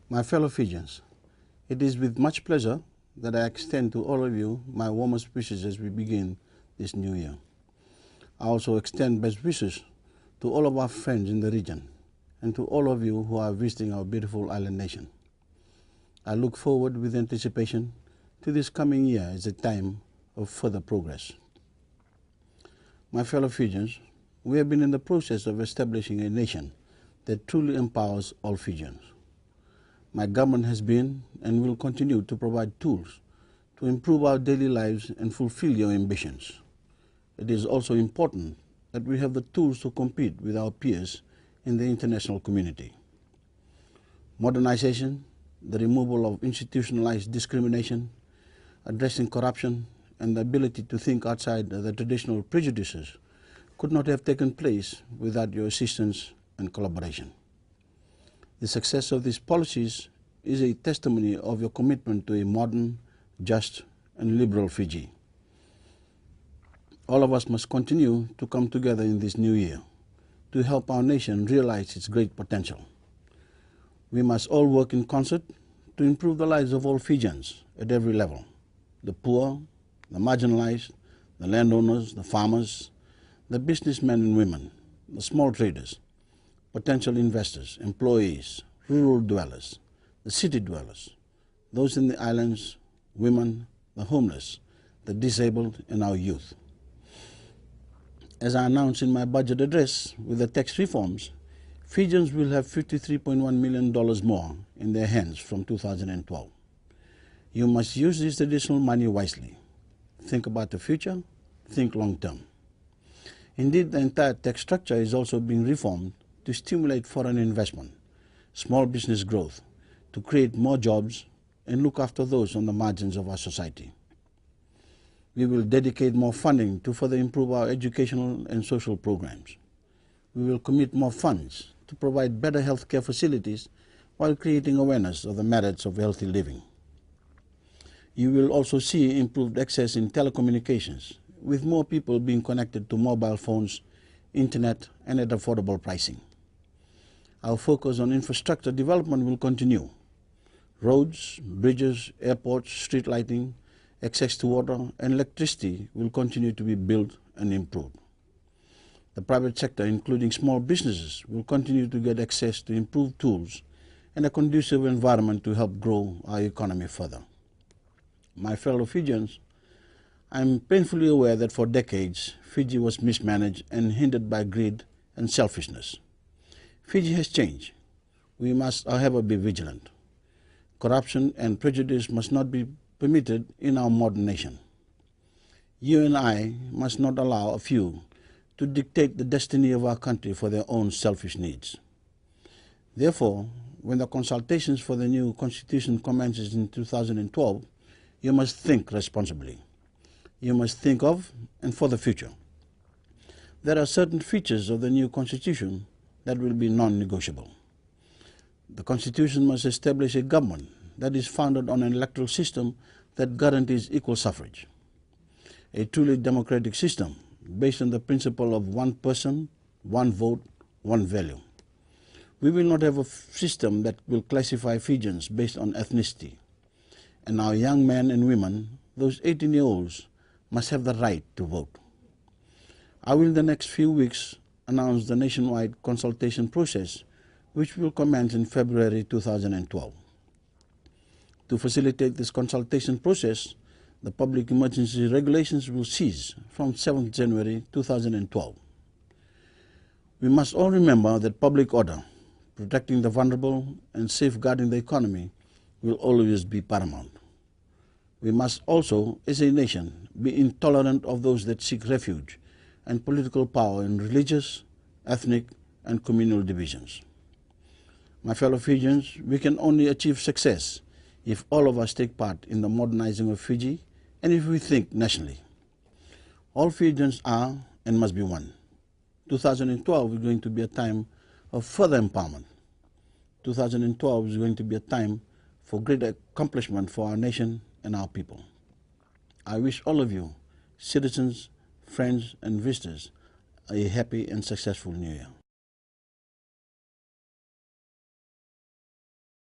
My fellow Fijians, it is with much pleasure that I extend to all of you my warmest wishes as we begin this new year. I also extend best wishes to all of our friends in the region and to all of you who are visiting our beautiful island nation. I look forward with anticipation to this coming year as a time of further progress. My fellow Fijians, we have been in the process of establishing a nation that truly empowers all Fijians. My government has been and will continue to provide tools to improve our daily lives and fulfill your ambitions. It is also important that we have the tools to compete with our peers in the international community. Modernization, the removal of institutionalized discrimination, addressing corruption, and the ability to think outside the traditional prejudices could not have taken place without your assistance and collaboration. The success of these policies is a testimony of your commitment to a modern, just, and liberal Fiji. All of us must continue to come together in this new year to help our nation realize its great potential. We must all work in concert to improve the lives of all Fijians at every level: the poor, the marginalized, the landowners, the farmers, the businessmen and women, the small traders, potential investors, employees, rural dwellers, the city dwellers, those in the islands, women, the homeless, the disabled, and our youth. As I announced in my budget address, with the tax reforms, Fijians will have $53.1 million more in their hands from 2012. You must use this additional money wisely. Think about the future, think long term. Indeed, the entire tax structure is also being reformed to stimulate foreign investment, small business growth, to create more jobs and look after those on the margins of our society. We will dedicate more funding to further improve our educational and social programs. We will commit more funds to provide better healthcare facilities while creating awareness of the merits of healthy living. You will also see improved access in telecommunications, with more people being connected to mobile phones, internet, and at affordable pricing. Our focus on infrastructure development will continue. Roads, bridges, airports, street lighting, access to water, and electricity will continue to be built and improved. The private sector, including small businesses, will continue to get access to improved tools and a conducive environment to help grow our economy further. My fellow Fijians, I am painfully aware that for decades, Fiji was mismanaged and hindered by greed and selfishness. Fiji has changed. We must, however, be vigilant. Corruption and prejudice must not be permitted in our modern nation. You and I must not allow a few to dictate the destiny of our country for their own selfish needs. Therefore, when the consultations for the new constitution commences in 2012, you must think responsibly. You must think of and for the future. There are certain features of the new constitution that will be non-negotiable. The constitution must establish a government that is founded on an electoral system that guarantees equal suffrage. A truly democratic system based on the principle of one person, one vote, one value. We will not have a system that will classify Fijians based on ethnicity. And our young men and women, those 18-year-olds, must have the right to vote. I will in the next few weeks announce the nationwide consultation process, which will commence in February 2012. To facilitate this consultation process, the public emergency regulations will cease from 7th January 2012. We must all remember that public order, protecting the vulnerable and safeguarding the economy, will always be paramount. We must also, as a nation, be intolerant of those that seek refuge and political power in religious, ethnic, and communal divisions. My fellow Fijians, we can only achieve success if all of us take part in the modernizing of Fiji and if we think nationally. All Fijians are and must be one. 2012 is going to be a time of further empowerment. 2012 is going to be a time for great accomplishment for our nation and our people. I wish all of you, citizens, friends, and visitors, a happy and successful New Year.